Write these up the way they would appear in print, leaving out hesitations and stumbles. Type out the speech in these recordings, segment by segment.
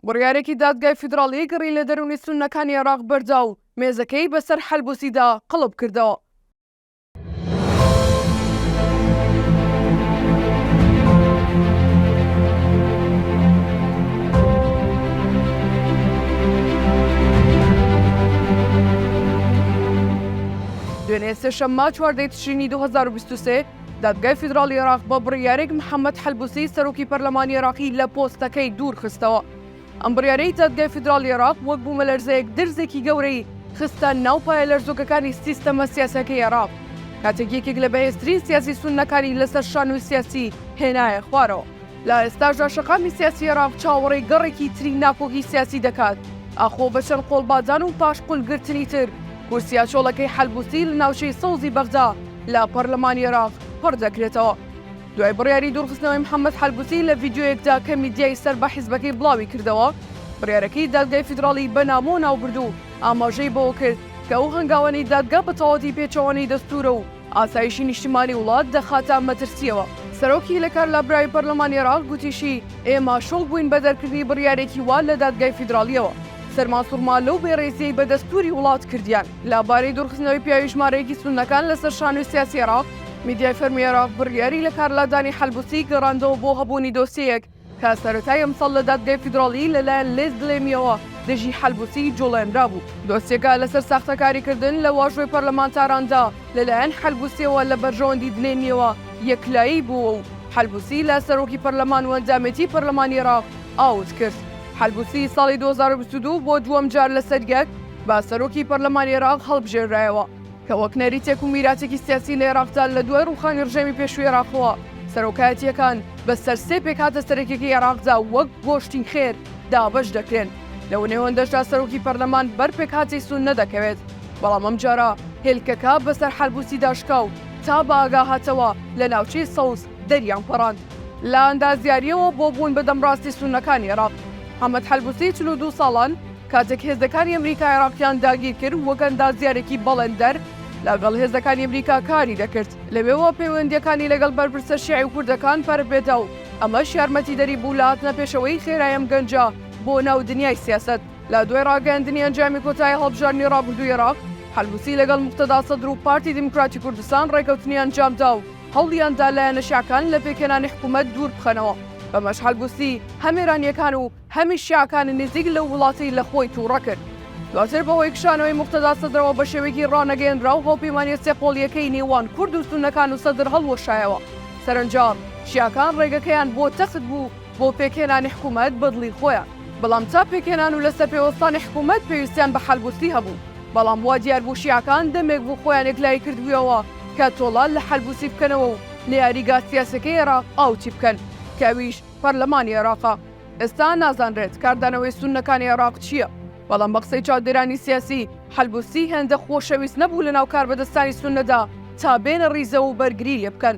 بڕیارێکی دادگای فیدراڵی گەڕی لە دەرونی سوننەکانی عێراق بەردا و مێزەکەی بەسەر حەلبوسیدا قڵب کردەوە. دوێنێ سێشەممە 14 تشرینی 2023 دادگای فیدراڵی عێراق بە بڕیارێک محەممەد حەلبوسی سەرۆکی پەرلەمانی عێراقی لە پۆستەکەی دوور خستەوە. ئەم بڕیارەی دادگای فیدراڵی عێراق وەک بوومە لەرزەیەک درزێکی گەورەی خستە ناوپایە لەرزۆکەکانی سیستەمە سیاسەکەی عێراق، کاتێک یەکێک لە بەهێزترین سیاسی سوننەکانی لەسەر شانۆی سیاسی هێنایە خوارەوە. لە ئێستاشدا شەقامی سیاسی عێراق چاوەڕێی گەڕێکی تری ناکۆکی سیاسی دەکات، ئاخۆ بە چەند قۆڵبادان و پاش قولگرتنی تر کورسیا چۆڵەکەی حەلبوسی لە ناوچەی سەوزی بەغدا لە پەرلەمانی عێراق پڕ دەکرێتەوە. دوای بڕیاری دوورخستنەوەی محەممەد حەلبوسی لە ڤیدیۆیەکدا کە میدیای سەر بە حیزبەکەی بڵاوی کردەوە، بڕیارەکەی دادگای فیدراڵی بە نامۆ ناوبردوو ئاماژەی بەوە کرد کە ئەو هەنگاوانەی دادگا بە تەواوەتی پێچەوانەی دەستورە و ئاسایشی نیشتیمانی وڵات دەخاتە مەترسیەوە. سەرۆکی لە کارلابرای پەرلەمانی عێراق گوتیشی ئێمە شۆڵ بووین بە دەرکردنی بڕیارێکی وا لە دادگای فیدراڵیەوە. سەرماسوورما لەو بێڕێزیەی بە دەستوری وڵات کردیان لەبارەی دوورخستنەوەی پیاوی ژمارەیەکی سوننەکان لەسەر شانۆی سیاسی عێراق، میدیای فەرمی عێراق بڕیاری لە کارلادانی حەلبوسی گەڕاندەوە بۆ هەبوونی دۆسیەک کە سەرەتای ئەمساڵ لە دادگای فیدراڵی لەلایەن لێز دڵێمیەوە دژی حەلبوسی جوڵێنرا بوو. دۆسیەکە لەسەر ساختەکاریکردن لە واژۆی پەرلەمانتاراندا لەلایەن حەلبوسیەوە لە بەرژەوەندی دلێمیەوە یەکلایی بووە و حەلبوسی لە سەرۆکی پەرلەمان و ئەنجامەتی پەرلەمانی عێراق ئاوت کرد. حەلبوسی ساڵی 2022 بۆ دووەم جار لەسەر یەک با سەرۆکی پەرلەمانی عێراق هەڵبژێرایەوە کە وەک نەریتێک و میراچێکی سیاسی لە عێراقدا لە دوای ڕووخانی ڕژێمی پێشووی عێراقەوە سەرۆکایەتیەکان بەسەر سێ پێکهاتە سەرەکیەکەی عێراقدا وەک گۆشتین خێر دابەش دەکرێن. لەو نێوەندەشدا سەرۆکی پەرلەمان بەر پێکهاتی سون نەدەکەوێت، بەڵام ئەم جارە هێلکەکە بەسەر حەلبوسی داشکا و تا بە ئاگاهاتەوە لە ناوچەی سەوز دەریان پەڕاند. لە ئەندازیاریەوە بۆ بوون بە دەمڕاستی سوننەکانی عێراق، محەممەد حەلبوسی 42 ساڵان کاتێک هێزەکانی ئەمریکا عێراقیان داگیر کرد وەک ئەندازیارێکی بەڵێندەر لەگەڵ هێزەکانی ئەمریکا کاری دەکرد، لەوێەوە پەیوەندیەکانی لەگەڵ بەرپرسە شیعی و کوردەکان پەربێتە و ئەمەش یارمەتی دەری بوو لە هاتنە پێشەوەی خێرایەم گەنجە بۆ ناو دنیای سیاست. لە دوای ڕاگەاندنی ئەنجامی کۆتایی هەڵبژاردننی ڕابردووی عێراق، حەلبوسی لەگەڵ موقتەدا سەدر و پارتی دیموکراتی کوردستان ڕێکەوتنی ئەنجامدا و هەوڵیاندا لایەنە شیعەکان لە پێکێنانی حکوومەت دوور بخەنەوە. بەمەش حەلبوسی هەم ئێرانیەکان و هەمی شیعەکانی نزیک لە وڵاتی لە خۆی تووڕە کرد. دواتر بەهۆی کشانەوەی موقتەدا سەدرەوە بە شێوەیەکی ڕانەگەیەنرا و هەوپەیمانیە سێقۆڵیەکەی نێوان کورد و سوننەکان و سەدر هەڵوەشایەوە. سەرنجام شیعەکان ڕێگەکەیان بۆ تەخت بوو بۆ پێکێنانی حکوومەت بەدڵی خۆیان، بەڵام تا پێکێنان و لەسەر پێوەستانی حکوومەت پێویستیان بە حەلبوسی هەبوو. بەڵام وا دیار بوو شیعەکان دەمێک بوو خۆیان یەکلایی کردبوویەوە کە تۆڵان لە حەلبوسی بکەنەوە و لە یاریگا سیاسەکەی عێراق ئاوتی بکەن کەویش پەرلەمانی عێراقا. ئێستا نازانرێت کاردانەوەی سوننەکانی عێراق چییە، بەڵام بە قسەی چاودێرانی سیاسی حەلبوسی هێندە خۆشەویست نەبوو لە ناو کاربەدەستانی سوننەدا تا بێنە ڕیزە و بەرگری لێ بکەن.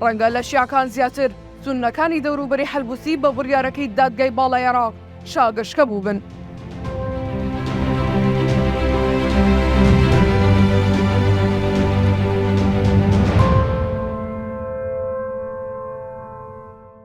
ڕەنگە لە شیعەکان زیاتر سوننەکانی دەوروبەری حەلبوسی بە بڕیارەکەی دادگای باڵای عێراق شاگەشکە بوو بن.